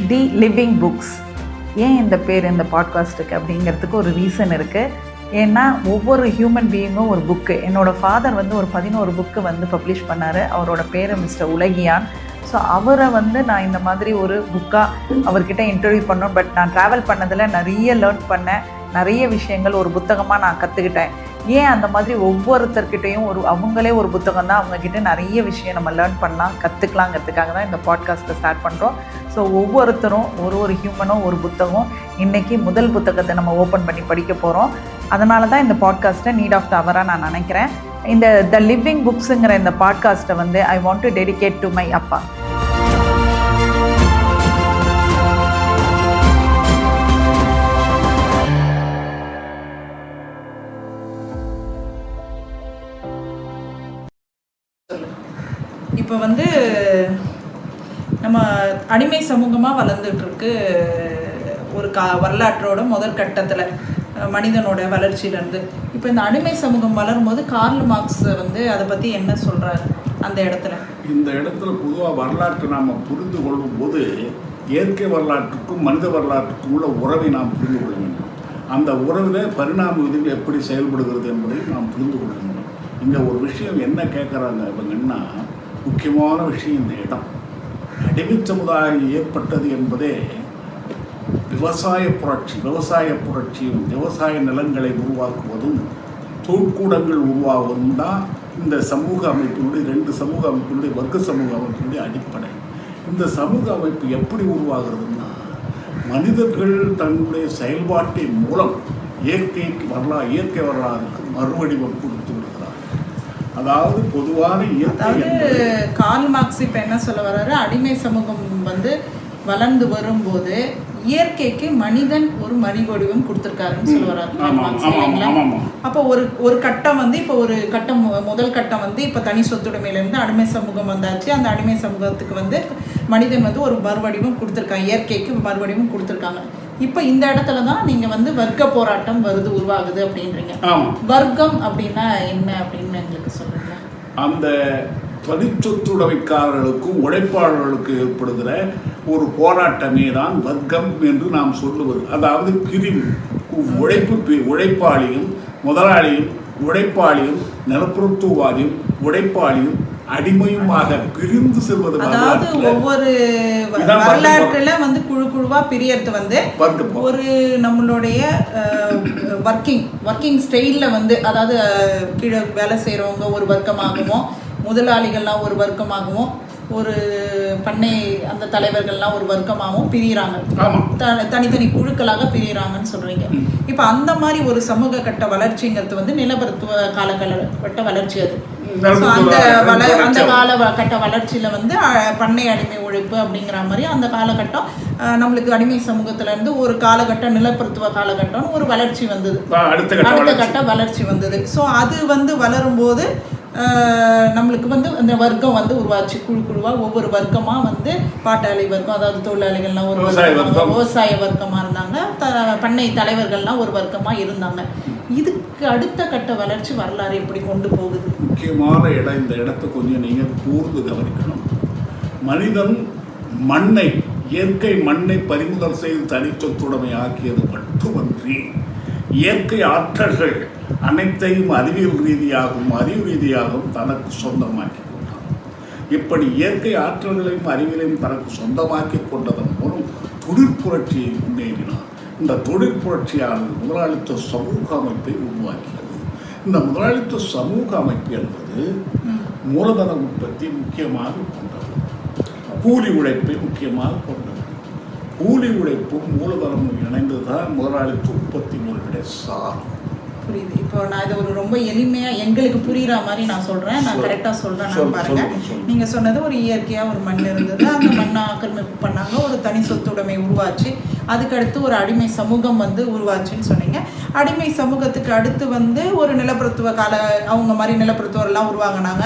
தி living books. ஏன் இந்த பேர் இந்த பாட்காஸ்ட்டுக்கு அப்படிங்கிறதுக்கு ஒரு ரீசன் இருக்குது. ஏன்னா ஒவ்வொரு ஹியூமன் பீயிங்கும் ஒரு புக்கு. என்னோடய ஃபாதர் வந்து ஒரு 11 புக்கு வந்து பப்ளிஷ் பண்ணார். அவரோட பேர் மிஸ்டர் உலகியான். ஸோ அவரை வந்து நான் இந்த மாதிரி ஒரு புக்காக அவர்கிட்ட இன்டர்வியூ பண்ணோம். பட் நான் ட்ராவல் பண்ணதில் நிறைய லேர்ன் பண்ணேன். நிறைய விஷயங்கள் ஒரு புத்தகமாக நான் கற்றுக்கிட்டேன். ஏன் அந்த மாதிரி ஒவ்வொருத்தர்கிட்டையும் அவங்களே ஒரு புத்தகம் தான், அவங்கக்கிட்ட நிறைய விஷயம் நம்ம லேர்ன் பண்ணலாம், கற்றுக்கலாங்கிறதுக்காக தான் இந்த பாட்காஸ்ட்டை ஸ்டார்ட் பண்ணுறோம். ஸோ ஒவ்வொருத்தரும் ஒரு ஹியூமனும் ஒரு புத்தகம். இன்றைக்கி முதல் புத்தகத்தை நம்ம ஓப்பன் பண்ணி படிக்க போகிறோம். அதனால தான் இந்த பாட்காஸ்ட்டை நீட் ஆஃப் த அவராக நான் நினைக்கிறேன். இந்த த லிவிங் புக்ஸுங்கிற இந்த பாட்காஸ்ட்டை வந்து I want to dedicate to my அப்பா. இப்போ வந்து நம்ம அடிமை சமூகமாக வளர்ந்துட்டுருக்கு ஒரு வரலாற்றோட முதல் கட்டத்தில் மனிதனோட வளர்ச்சியிலேருந்து. இப்போ இந்த அடிமை சமூகம் வளரும்போது கார்ல் மார்க்ஸ் வந்து அதை பற்றி என்ன சொல்கிறார் அந்த இடத்துல? இந்த இடத்துல பொதுவாக வரலாற்றை நாம் புரிந்து கொள்ளும் போது இயற்கை வரலாற்றுக்கும் மனித வரலாற்றுக்கும் உள்ள உறவை நாம் புரிந்து கொள்ள வேண்டும். அந்த உறவில் பரிணாம விதிகள் எப்படி செயல்படுகிறது என்பதை நாம் புரிந்து கொள்ள வேண்டும். இங்கே ஒரு விஷயம் என்ன கேட்குறாங்க இவங்கன்னா, முக்கியமான விஷயம் இந்த இடம். அடிமை சமுதாயம் ஏற்பட்டது என்பதே விவசாய புரட்சியும் விவசாய நிலங்களை உருவாக்குவதும் தொழிற்கூடங்கள் உருவாவதும் தான் இந்த சமூக அமைப்பினுடைய 2 சமூக அமைப்பினுடைய வர்க்க சமூக அமைப்பினுடைய அடிப்படை. இந்த சமூக அமைப்பு எப்படி உருவாகிறதுன்னா, மனிதர்கள் தன்னுடைய செயல்பாட்டின் மூலம் இயற்கை வரலாறுக்கு மறுவடிவம் கொடுத்து விடுகிறார். அதாவது பொதுவான கார்ல் மார்க்ஸ் இப்போ என்ன சொல்ல வர்றாரு, அடிமை சமூகம் வந்து வளர்ந்து வரும்போது இயற்கைக்கு மனிதன் ஒரு மறுவடிவம் கொடுத்துருக்காருன்னு சொல்லுவார். அப்போ ஒரு கட்டம் வந்து இப்போ ஒரு கட்டம் முதல் கட்டம் வந்து இப்போ தனி சொத்துடைமையிலேருந்து அடிமை சமூகம் வந்தாச்சு. அந்த அடிமை சமூகத்துக்கு வந்து மனிதன் வந்து ஒரு மறுவடிவம் கொடுத்துருக்காங்க, இயற்கைக்கு மறுவடிவம் கொடுத்துருக்காங்க. இப்போ இந்த இடத்துல தான் நீங்கள் வந்து வர்க்க போராட்டம் உருவாகுது அப்படின்றீங்க. வர்க்கம் அப்படின்னா என்ன அப்படின்னு எங்களுக்கு சொல்லுங்க. அந்த தனிச்சொத்துடைமைக்காரர்களுக்கும் உழைப்பாளர்களுக்கு ஏற்படுகிற ஒரு போராட்டமே தான் வர்க்கம் என்று நாம் சொல்லுவது. அதாவது பிரிவு, உழைப்பாளியும் முதலாளியும் உழைப்பாளியும் நிலப்பிரத்துவாதியும் உழைப்பாளியும் அடிமையுமாக பிரிந்து செல்வது. அதாவது ஒவ்வொரு வரலாற்றுல வந்து குழுவா பிரியறது வந்து ஒரு நம்மளுடைய ஒர்க்கிங் ஸ்டைல்ல வந்து, அதாவது கீழே வேலை செய்யறவங்க ஒரு வர்க்கமாகவும், முதலாளிகள்லாம் ஒரு வர்க்கமாகவும், ஒரு பண்ணை அந்த தலைவர்கள்லாம் ஒரு வர்க்கமாகவும் பிரிகிறாங்க, தனித்தனி குழுக்களாக பிரிகிறாங்கன்னு சொல்றீங்க. இப்போ அந்த மாதிரி ஒரு சமூக கட்ட வளர்ச்சிங்கிறது வந்து நிலப்பரத்துவ காலகட்ட வளர்ச்சி. அது அந்த காலகட்ட வளர்ச்சியில வந்து பண்ணை அடிமை உழைப்பு அப்படிங்கிற மாதிரி அந்த காலகட்டம் நம்மளுக்கு அடிமை சமூகத்துல இருந்து ஒரு காலகட்டம் நிலப்பரத்துவ காலகட்டம்னு ஒரு வளர்ச்சி வந்தது, அடுத்த கட்ட வளர்ச்சி வந்தது. ஸோ அது வந்து வளரும்போது நம்மளுக்கு வந்து அந்த வர்க்கம் வந்து உருவாச்சு. குழுவா ஒவ்வொரு வர்க்கமா வந்து பாட்டாளி வர்க்கம், அதாவது தொழிலாளிகள்லாம் ஒரு விவசாய வர்க்கமா இருந்தாங்க, பண்ணை தலைவர்கள்லாம் ஒரு வர்க்கமா இருந்தாங்க. இதுக்கு அடுத்த கட்ட வளர்ச்சி வரலாறு எப்படி கொண்டு போகுது? முக்கியமான இடம் இந்த இடத்தை கொஞ்சம் நீங்க கூர்ந்து கவனிக்கணும். மனிதன் இயற்கை மண்ணை பறிமுதல் செய்து தனிச்சொத்துடைமை ஆக்கியது மட்டுமன்றி இயற்கை ஆற்றல்கள் அனைத்தையும் அறிவியல் ரீதியாகவும் தனக்கு சொந்தமாக்கி கொண்டான். இப்படி இயற்கை ஆற்றல்களையும் அறிவியலையும் தனக்கு சொந்தமாக்கி கொண்டதன் மூலம் தொழிற்புரட்சியை முன்னேறினார். இந்த தொழிற்புரட்சியானது முதலாளித்துவ சமூக அமைப்பை உருவாக்கியது. இந்த முதலாளித்துவ சமூக அமைப்பு என்பது மூலதன உற்பத்தி முக்கியமாக கொண்டது, கூலி உழைப்பை முக்கியமாக கொண்டது. கூலி உழைப்பும் மூலதனமும் இணைந்துதான் முதலாளித்துவ உற்பத்தி முறைகளை சாரும். புரியுது. இப்போ நான் இதை ஒரு ரொம்ப எளிமையாக எங்களுக்கு புரிகிற மாதிரி நான் சொல்கிறேன், நான் கரெக்டாக சொல்கிறேன். நான் பாருங்க, நீங்கள் சொன்னது ஒரு இயற்கையாக ஒரு மண் இருந்தது, அந்த மண்ணை ஆக்கிரமிப்பு பண்ணாங்க, ஒரு தனி சொத்துடைமை உருவாச்சு, அதுக்கடுத்து ஒரு அடிமை சமூகம் வந்து உருவாச்சுன்னு சொன்னீங்க. அடிமை சமூகத்துக்கு அடுத்து வந்து ஒரு நிலப்பரத்துவ அவங்க மாதிரி நிலப்பரத்துவரெல்லாம் உருவாங்கினாங்க,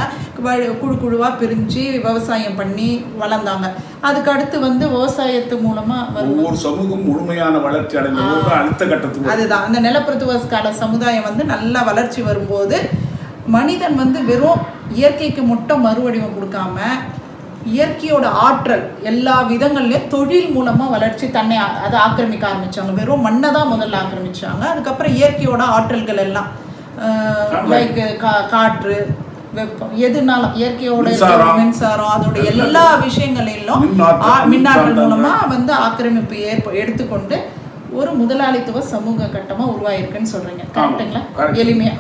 குழுவாக பிரிஞ்சு விவசாயம் பண்ணி வளர்ந்தாங்க. அதுக்கு அடுத்து வந்து விவசாயத்து மூலமாக ஒவ்வொரு சமூகம் முழுமையான வளர்ச்சி அடைந்த அடுத்த கட்டத்துக்கு அதுதான் அந்த நிலப்பரத்துவ கால சமுதாயம் வந்து நல்ல வளர்ச்சி வரும்போது மனிதன் வந்து வெறும் இயற்கைக்கு மட்டும் மறுவடிவம் கொடுக்காம இயற்கையோட ஆற்றல் எல்லா விதங்கள்லையும் தொழில் மூலமா வளர்ச்சி தன்னை அதை ஆக்கிரமிக்க ஆரம்பிச்சாங்க. வெறும் மண்ணை தான் முதல்ல ஆக்கிரமிச்சாங்க. அதுக்கப்புறம் இயற்கையோட ஆற்றல்கள் எல்லாம் லைக் காற்று, வெப்பம், எதுனாலும் இயற்கையோட மின்சாரம், அதோட எல்லா விஷயங்களிலும் மின்னாற்றல் மூலமா வந்து ஆக்கிரமிப்பு எடுத்துக்கொண்டு ஒரு முதலாளித்துவ சமூக கட்டமா உருவாயிருக்குன்னு சொல்றீங்க. கரெக்டுங்களா? எளிமையா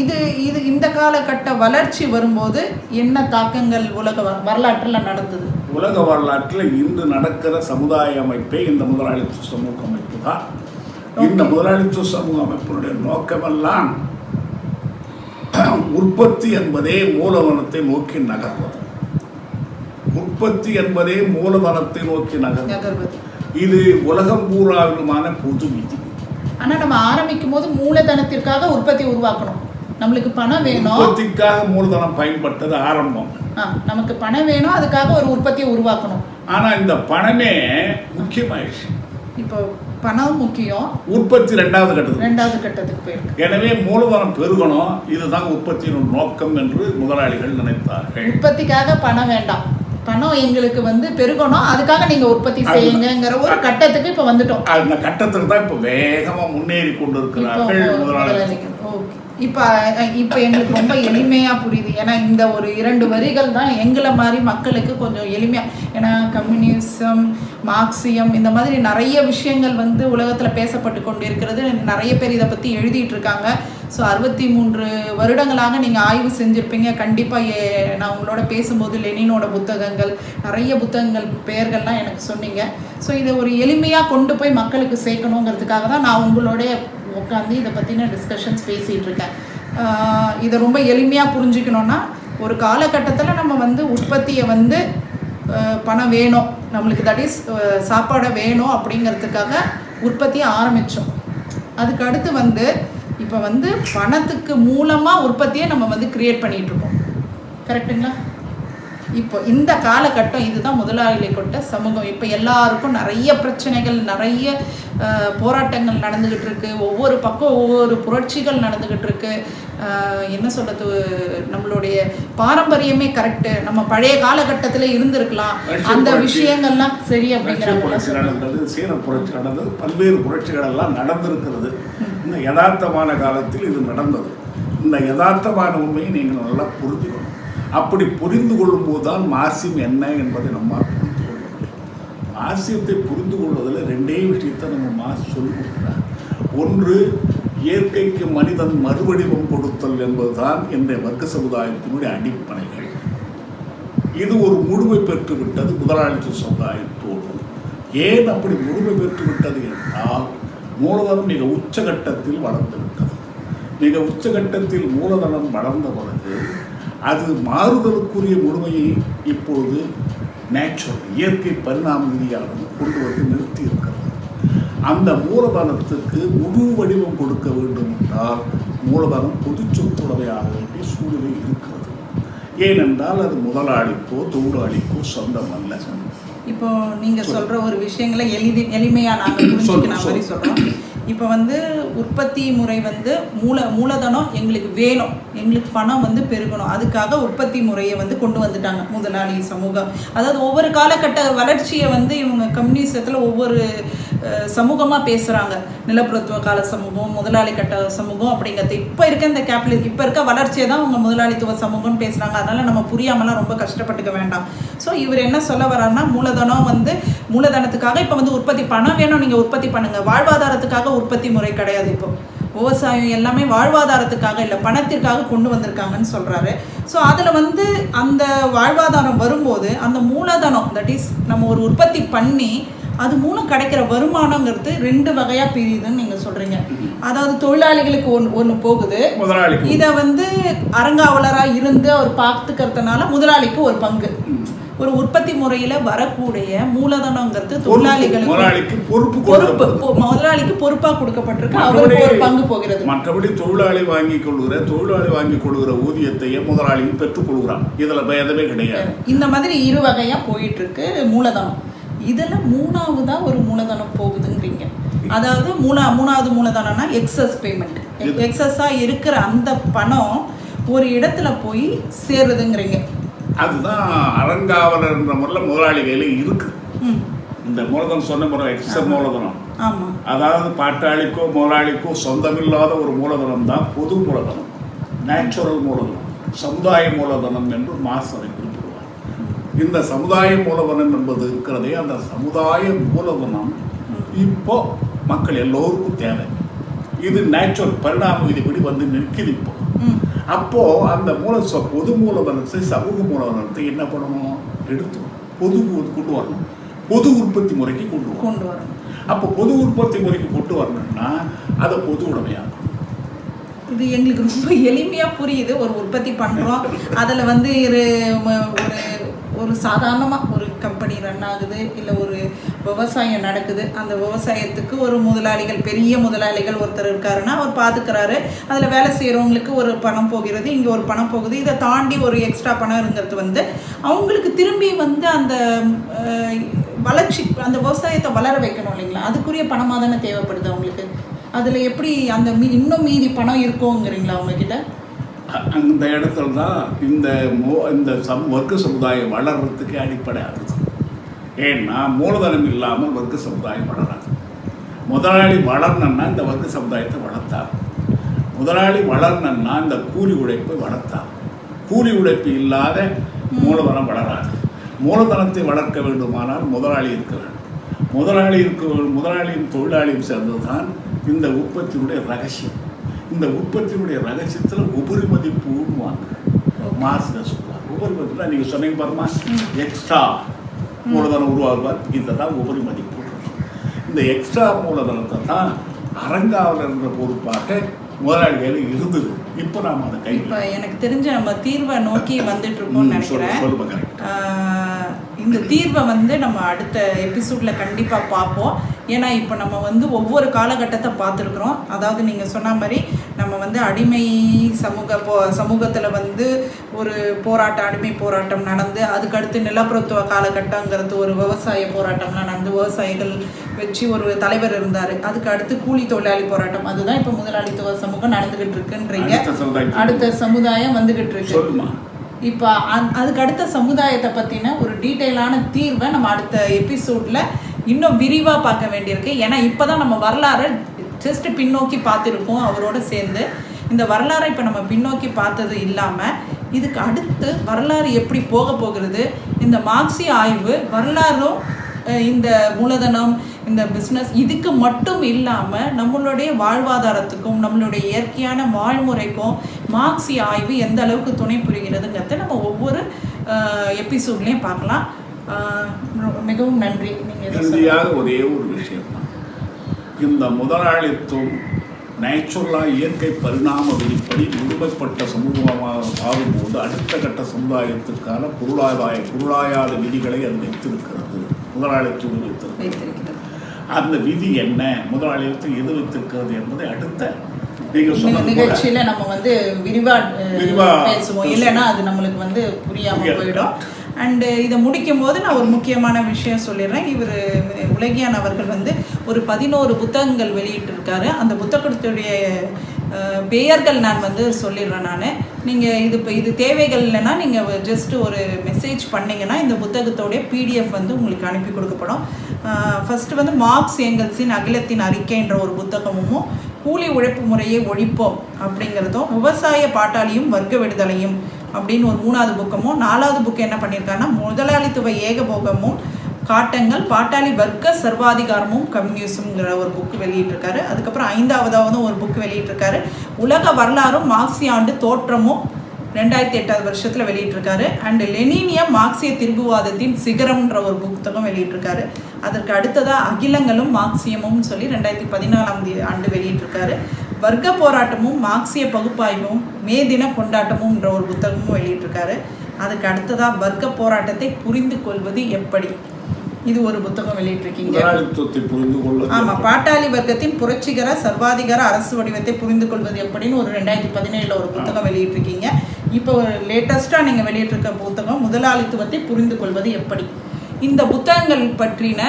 இது இது இந்த காலகட்ட வளர்ச்சி வரும்போது என்ன தாக்கங்கள் உலக வரலாற்றுல நடந்தது? உலக வரலாற்றில் இன்று நடக்கிற சமுதாய அமைப்பே இந்த முதலாளித்துவ சமூக அமைப்பு தான். இந்த முதலாளித்துவ சமூக அமைப்பினுடைய நோக்கமெல்லாம் உற்பத்தி என்பதே மூலதனத்தை நோக்கி நகர்வது. உற்பத்தி என்பதே மூலதனத்தை நோக்கி நகர்வது. இது உலகம் பூராவிலுமான பொது விதி. ஆனா நம்ம ஆரம்பிக்கும் போது மூலதனத்திற்காக உற்பத்தி உருவாக்கணும். நம்மளுக்கு பணம் வேணும், உற்பத்திக்காக மூலதனம் பயன்பட்டது ஆரம்பம். நமக்கு பணம் வேணும், அதுக்காக ஒரு உற்பத்தியை உருவாக்கணும். ஆனா இந்த பணமே முக்கியமாயிடுச்சு. இப்போ பணம் முக்கியம், உற்பத்தி ரெண்டாவது கட்டத்துக்கு போயிருக்கு. எனவே மூலதனம் பெருகணும், இதுதான் உற்பத்தியின் நோக்கம் என்று முதலாளிகள் நினைத்தார்கள். உற்பத்திக்காக பணம் வேண்டாம், பணம் எங்களுக்கு வந்து பெருகணும், அதுக்காக நீங்க உற்பத்தி செய்யுங்கிற ஒரு கட்டத்துக்கு இப்ப வந்துட்டோம். அந்த கட்டத்துக்கு தான் இப்ப வேகமா முன்னேறி கொண்டிருக்கிறார்கள் முதலாளிகள். இப்போ எங்களுக்கு ரொம்ப எளிமையாக புரியுது. ஏன்னா இந்த ஒரு 2 வரிகள் தான் எங்களை மாதிரி மக்களுக்கு கொஞ்சம் எளிமையாக. ஏன்னா கம்யூனிசம், மார்க்சியம் இந்த மாதிரி நிறைய விஷயங்கள் வந்து உலகத்தில் பேசப்பட்டு கொண்டு இருக்கிறது. நிறைய பேர் இதை பற்றி எழுதிட்டு இருக்காங்க. ஸோ 63 வருடங்களாக நீங்கள் ஆய்வு செஞ்சுருப்பீங்க. கண்டிப்பாக நான் உங்களோட பேசும்போது லெனினோட புத்தகங்கள், நிறைய புத்தகங்கள் பெயர்கள்லாம் எனக்கு சொன்னீங்க. ஸோ இதை ஒரு எளிமையாக கொண்டு போய் மக்களுக்கு சேர்க்கணுங்கிறதுக்காக தான் நான் உங்களுடைய உட்காந்து இதை பற்றின டிஸ்கஷன்ஸ் பேசிகிட்டு இருக்கேன். இதை ரொம்ப எளிமையாக புரிஞ்சுக்கணுன்னா, ஒரு காலகட்டத்தில் நம்ம வந்து உற்பத்தியை வந்து பணம் வேணும் நம்மளுக்கு, தட் இஸ் சாப்பாடை வேணும் அப்படிங்கிறதுக்காக உற்பத்தியை ஆரம்பித்தோம். அதுக்கு அடுத்து வந்து இப்போ வந்து பணத்துக்கு மூலமாக உற்பத்தியை நம்ம வந்து கிரியேட் பண்ணிகிட்ருக்கோம். கரெக்டுங்களா? இப்போ இந்த காலகட்டம் இதுதான் முதலாளிகளை கொண்ட சமூகம். இப்போ எல்லாருக்கும் நிறைய பிரச்சனைகள், நிறைய போராட்டங்கள் நடந்துக்கிட்டு இருக்கு. ஒவ்வொரு பக்கம் ஒவ்வொரு புரட்சிகள் நடந்துக்கிட்டு இருக்கு. என்ன சொல்றது, நம்மளுடைய பாரம்பரியமே கரெக்டு, நம்ம பழைய காலகட்டத்தில் இருந்திருக்கலாம், அந்த விஷயங்கள்லாம் சரி அப்படிங்கிற புரட்சி நடந்தது, சீன புரட்சி நடந்தது, பல்வேறு புரட்சிகள் எல்லாம் நடந்திருக்கிறது. இந்த யதார்த்தமான காலத்தில் இது நடந்தது. இந்த யதார்த்தமான உண்மையை நீங்கள் நல்லா புரிஞ்சுக்கணும். அப்படி புரிந்து கொள்ளும் போது தான் மார்க்சியம் என்ன என்பதை நம்மால் புரிந்து கொள்ள முடியும். மார்க்சியத்தை புரிந்து கொள்வதில் 2 விஷயத்தை நம்ம மார்க்ஸ் சொல்லிக் கொடுக்குறார். ஒன்று, இயற்கைக்கு மனிதன் மறுவடிவம் கொடுத்தல் என்பதுதான் இன்றைய வர்க்க சமுதாயத்தினுடைய அடிப்படைகள். இது ஒரு முழுமை பெற்று விட்டது முதலாளித்துவ சமுதாயத்தோடு. ஏன் அப்படி முழுமை பெற்று விட்டது என்றால், மூலதனம் மிக உச்சகட்டத்தில் வளர்ந்து விட்டது. மிக உச்சகட்டத்தில் மூலதனம் வளர்ந்த பிறகு அது மாறுதலுக்குரிய முழுமையை இப்பொழுது நேச்சுரல், இயற்கை பரிணாம விதியானது கொண்டு வந்து நிறுத்தி இருக்கிறது. அந்த மூலதனத்துக்கு முழு வடிவம் கொடுக்க வேண்டும் என்றால் மூலதனம் பொது சொத்துடையாக வேண்டிய சூழ்நிலை இருக்கிறது. ஏனென்றால் அது முதலாளிக்கோ தொழிலாளிக்கோ சொந்தம் அல்ல. இப்போ நீங்க சொல்ற ஒரு விஷயங்களை எளிமையா நாங்கள் புரிஞ்சுக்கிற மாதிரி சொல்றோம். இப்போ வந்து உற்பத்தி முறை வந்து மூலதனம் எங்களுக்கு வேணும், எங்களுக்கு பணம் வந்து பெருகணும், அதுக்காக உற்பத்தி முறையை வந்து கொண்டு வந்துட்டாங்க முதலாளி சமூகம். அதாவது ஒவ்வொரு காலகட்ட வளர்ச்சியை வந்து இவங்க கம்யூனிசத்தில் ஒவ்வொரு சமூகமாக பேசுகிறாங்க. நிலப்பிரத்துவ கால சமூகம், முதலாளி கட்ட சமூகம் அப்படிங்கிறது. இப்போ இருக்க இந்த இப்போ இருக்க வளர்ச்சியை தான் அவங்க முதலாளித்துவ சமூகம்னு பேசுகிறாங்க. அதனால் நம்ம புரியாமலாம் ரொம்ப கஷ்டப்பட்டுக்க வேண்டாம். ஸோ இவர் என்ன சொல்ல வர்றாருன்னா, மூலதனம் வந்து மூலதனத்துக்காக இப்போ வந்து உற்பத்தி பணம் வேணும், நீங்கள் உற்பத்தி பண்ணுங்கள். வாழ்வாதாரத்துக்காக உற்பத்தி முறை கிடையாது. இப்போ விவசாயம் எல்லாமே வாழ்வாதாரத்துக்காக இல்லை, பணத்திற்காக கொண்டு வந்திருக்காங்கன்னு சொல்கிறாரு. ஸோ அதில் வந்து அந்த வாழ்வாதாரம் வரும்போது அந்த மூலதனம், தட் இஸ் நம்ம ஒரு உற்பத்தி பண்ணி அது மூலம் கிடைக்கிற வருமானங்கிறது 2 வகையாக பிரியுதுன்னு நீங்கள் சொல்கிறீங்க. அதாவது தொழிலாளிகளுக்கு ஒன்று போகுது, இதை வந்து அறங்காவலராக இருந்து அவர் பார்த்துக்கிறதுனால முதலாளிக்கு ஒரு பங்கு. ஒரு உற்பத்தி முறையில வரக்கூடிய மூலதனங்கிறது தொழிலாளிகளுக்கு முதலாளிக்கு பொறுப்பாக கொடுக்கப்பட்டிருக்கு, அவருக்கு ஒரு பங்கு போகிறது. மற்றபடி தொழிலாளி வாங்கி கொள்கிற ஊதியத்தையே முதலாளியும் பெற்றுக் கொள்கிறான். இதுல எதுவுமே கிடையாது. இந்த மாதிரி 2 வகையா போயிட்டு இருக்கு மூலதனம். இதுல 3ஆவதா ஒரு மூலதனம் போகுதுங்கிறீங்க. அதாவது மூணாவது மூலதனம்னா எக்ஸஸ் பேமெண்ட். எக்ஸஸா இருக்கிற அந்த பணம் ஒரு இடத்துல போய் சேருதுங்கிறீங்க. அதுதான் அறங்காவலர் என்ற முறையில் முதலாளி கையில் இருக்கு. இந்த மூலதனம் சொன்ன முறை எக்ஸ்ட்ரா மூலதனம், அதாவது பாட்டாளிக்கோ முதலாளிக்கோ சொந்தமில்லாத ஒரு மூலதனம் தான் பொது மூலதனம், நேச்சுரல் மூலதனம், சமுதாய மூலதனம் என்று மார்க்ஸ் அதை குறிப்பிடுவார். இந்த சமுதாய மூலதனம் என்பது இருக்கிறதே, அந்த சமுதாய மூலதனம் இப்போ மக்கள் எல்லோருக்கும் தேவை. இது நேச்சுரல் பரிணாம விதிப்படி வந்து நிற்கிது. இப்போ அப்போ அந்த பொது மூலதனத்தை சமூக மூலதனத்தை என்ன பண்ணணும், எடுத்து பொது கொண்டு வரணும், பொது உற்பத்தி முறைக்கு கொண்டு வரணும். அப்போ பொது உற்பத்தி முறைக்கு கொண்டு வரணும்னா அதை பொது உடைமையாகும். இது எங்களுக்கு ரொம்ப எளிமையாக புரியுது. ஒரு உற்பத்தி பண்ணுறோம், அதில் வந்து ஒரு சாதாரணமாக ஒரு கம்பெனி ரன் ஆகுது, இல்லை ஒரு விவசாயம் நடக்குது. அந்த விவசாயத்துக்கு ஒரு முதலாளிகள், பெரிய முதலாளிகள் ஒருத்தர் இருக்காருன்னா அவர் பார்த்துக்கிறாரு. அதில் வேலை செய்கிறவங்களுக்கு ஒரு பணம் போகிறது, இங்கே ஒரு பணம் போகுது. இதை தாண்டி ஒரு எக்ஸ்ட்ரா பணம் இருங்கிறது வந்து அவங்களுக்கு திரும்பி வந்து அந்த வளர்ச்சி, அந்த விவசாயத்தை வளர வைக்கணும் இல்லைங்களா? அதுக்குரிய பணமாக தானே தேவைப்படுது அவங்களுக்கு. அதில் எப்படி அந்த இன்னும் மீதி பணம் இருக்குங்கிறீங்களா அவங்கக்கிட்ட? அந்த இடத்துல தான் இந்த வர்க்க சமுதாயம் வளர்கிறதுக்கு அடிப்படை ஆகுது. ஏன்னா மூலதனம் இல்லாமல் வர்க்க சமுதாயம் வளராது. முதலாளி வளரணுன்னா இந்த வர்க்க சமுதாயத்தை வளர்த்தார். முதலாளி வளரணுன்னா இந்த கூலி உழைப்பை வளர்த்தார். கூலி உழைப்பு இல்லாத மூலதனம் வளராது. மூலதனத்தை வளர்க்க வேண்டுமானால் முதலாளி இருக்க வேண்டும். முதலாளியும் தொழிலாளியும் சேர்ந்தது தான் இந்த உற்பத்தியினுடைய ரகசியம். இந்த உற்பத்தியினுடைய ரகசியத்தில் உபரி மதிப்புன்னு வாங்க மார்க்ஸ் சொல்லுவார். உபரி மதிப்புனா நீங்கள் சொன்னீங்க பாருமா, எக்ஸ்ட்ரா மூலதனம் உருவாகுவார், இதை தான் உபரி மதிப்பு. இந்த எக்ஸ்ட்ரா மூலதனத்தை தான் அறங்காவலர் என்ற பொறுப்பாக முதலாளிகள் இருந்தது. இப்போ நாம் அதை இப்போ எனக்கு தெரிஞ்ச நம்ம தீர்வை நோக்கி வந்துட்டு இருக்கோம்னு நினைக்கிறேன். இந்த தீர்வை வந்து நம்ம அடுத்த எபிசோடில் கண்டிப்பாக பார்ப்போம். ஏன்னா இப்போ நம்ம வந்து ஒவ்வொரு காலகட்டத்தை பார்த்துருக்குறோம். அதாவது நீங்கள் சொன்ன மாதிரி நம்ம வந்து அடிமை சமூகத்தில் வந்து ஒரு அடிமை போராட்டம் நடந்து, அதுக்கடுத்து நிலப்பிரத்துவ காலகட்டங்கிறது ஒரு விவசாய போராட்டம்லாம் நடந்து, விவசாயிகள் வச்சு ஒரு தலைவர் இருந்தார். அதுக்கு அடுத்து கூலி தொழிலாளி போராட்டம், அதுதான் இப்போ முதலாளித்துவ சமூகம் நடந்துகிட்டு இருக்குன்றீங்க. அடுத்த சமுதாயம் வந்துகிட்டு இருக்கு. இப்போ அதுக்கு அடுத்த சமுதாயத்தை பற்றின ஒரு டீட்டெயிலான தீர்வை நம்ம அடுத்த எபிசோடில் இன்னும் விரிவாக பார்க்க வேண்டியிருக்கு. ஏன்னா இப்போ தான் நம்ம வரலாறை ஜஸ்ட் பின்னோக்கி பார்த்துருக்கோம் அவரோட சேர்ந்து. இந்த வரலாறை இப்போ நம்ம பின்னோக்கி பார்த்தது இல்லாமல் இதுக்கு அடுத்து வரலாறு எப்படி போக போகிறது, இந்த மார்க்சிய ஆய்வு வரலாறும் இந்த மூலதனம், இந்த பிஸ்னஸ் இதுக்கு மட்டும் இல்லாமல் நம்மளுடைய வாழ்வாதாரத்துக்கும் நம்மளுடைய இயற்கையான வாழ்முறைக்கும் மார்க்சிய ஆய்வு எந்த அளவுக்கு துணை புரிகிறதுங்கிறத நம்ம ஒவ்வொரு எபிசோட்லேயும் பார்க்கலாம். மிகவும் நன்றி. நீங்கள் ஒரே ஒரு விஷயம் தான், இந்த முதலாளித்துவம் நேச்சுரலாக இயற்கை பரிணாம விதிப்படி முழுமைப்பட்ட சமூகமாக ஆகும்போது அடுத்த கட்ட சமுதாயத்திற்கான பொருளாதார விதிகளை அது வைத்திருக்கிறது. முதலாளித்துவம் வைத்திருக்கிறது. அந்த விதி என்ன, முதலாளித்துவம் எது வைத்திருக்கிறது என்பதை அடுத்த நிகழ்ச்சியில நம்ம வந்து விரிவா பேசுவோம். இல்லைன்னா அது நம்மளுக்கு வந்து புரியாம போயிடும். அண்டு இதை முடிக்கும் போது நான் ஒரு முக்கியமான விஷயம் சொல்லிடுறேன். இவர் உலகியான் அவர்கள் வந்து ஒரு 11 புத்தகங்கள் வெளியிட்டிருக்காரு. அந்த புத்தகத்துடைய பெயர்கள் நான் வந்து சொல்லிடுறேன். நான் நீங்கள் இது தேவைகள் இல்லைன்னா நீங்கள் ஜஸ்ட் ஒரு மெசேஜ் பண்ணிங்கன்னா இந்த புத்தகத்தோடைய பிடிஎஃப் வந்து உங்களுக்கு அனுப்பி கொடுக்கப்படும். ஃபஸ்ட்டு வந்து மார்க்ஸ் ஏங்கல்ஸின் அகிலத்தின் அறிக்கைன்ற ஒரு புத்தகமும், கூலி உழைப்பு முறையை ஒழிப்போம் அப்படிங்கிறதும், விவசாய பாட்டாளியும் வர்க்க விடுதலையும் அப்படின்னு ஒரு 3வது புக்கமும், 4வது புக்கு என்ன பண்ணியிருக்காருன்னா முதலாளித்துவ ஏகபோகமும் காட்டங்கள், பாட்டாளி வர்க்க சர்வாதிகாரமும் கம்யூனிசம்ங்கிற ஒரு புக்கு வெளியிட்டிருக்காரு. அதுக்கப்புறம் 5வது ஒரு புக்கு வெளியிட்டிருக்காரு. உலக வரலாறும் மார்க்சிய ஆண்டு தோற்றமும் 2008 வருஷத்தில் வெளியிட்டிருக்காரு. அண்டு லெனினிய மார்க்சிய திரும்புவாதத்தின் சிகரம்ன்ற ஒரு புத்தகம் வெளியிட்டிருக்காரு. அதற்கு அடுத்ததாக அகிலங்களும் மார்க்சியமும் சொல்லி 2014 வெளியிட்டிருக்காரு. வர்க்க போராட்டமும் மார்க்சிய பகுப்பாய்வும் மே தின கொண்டாட்டமும்ன்ற ஒரு புத்தகமும் வெளியிட்டிருக்காரு. அதுக்கு அடுத்ததாக வர்க்க போராட்டத்தை புரிந்து கொள்வது எப்படி, இது ஒரு புத்தகம் வெளியிட்டிருக்கீங்க. ஆமாம், பாட்டாளி வர்க்கத்தின் புரட்சிகர சர்வாதிகார அரசு வடிவத்தை புரிந்து கொள்வது எப்படின்னு ஒரு 2017 ஒரு புத்தகம் வெளியிட்டிருக்கீங்க. இப்போ லேட்டஸ்ட்டாக நீங்கள் வெளியிட்டிருக்க புத்தகம் முதலாளித்துவத்தை புரிந்து கொள்வது எப்படி. இந்த புத்தகங்கள் பற்றின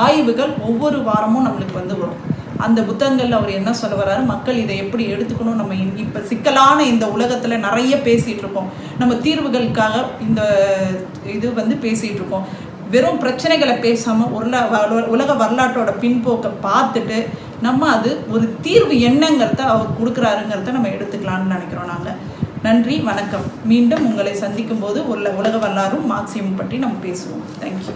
ஆய்வுகள் ஒவ்வொரு வாரமும் நம்மளுக்கு வந்து வரும். அந்த புத்தகங்களில் அவர் என்ன சொல்ல வர்றாரு, மக்கள் இதை எப்படி எடுத்துக்கணும். நம்ம இப்போ சிக்கலான இந்த உலகத்தில் நிறைய பேசிகிட்டு இருக்கோம், நம்ம தீர்வுகளுக்காக இந்த இது பேசிகிட்டு இருக்கோம். வெறும் பிரச்சனைகளை பேசாமல் உலக வரலாற்றோட பின்போக்கை பார்த்துட்டு நம்ம அது ஒரு தீர்வு என்னங்கிறத அவர் கொடுக்குறாருங்கிறத நம்ம எடுத்துக்கலாம்னு நினைக்கிறோம். நாங்கள் நன்றி, வணக்கம். மீண்டும் உங்களை சந்திக்கும் போது உலக வரலாறும் மார்க்சியம் பற்றி நம்ம பேசுவோம். தேங்க்யூ.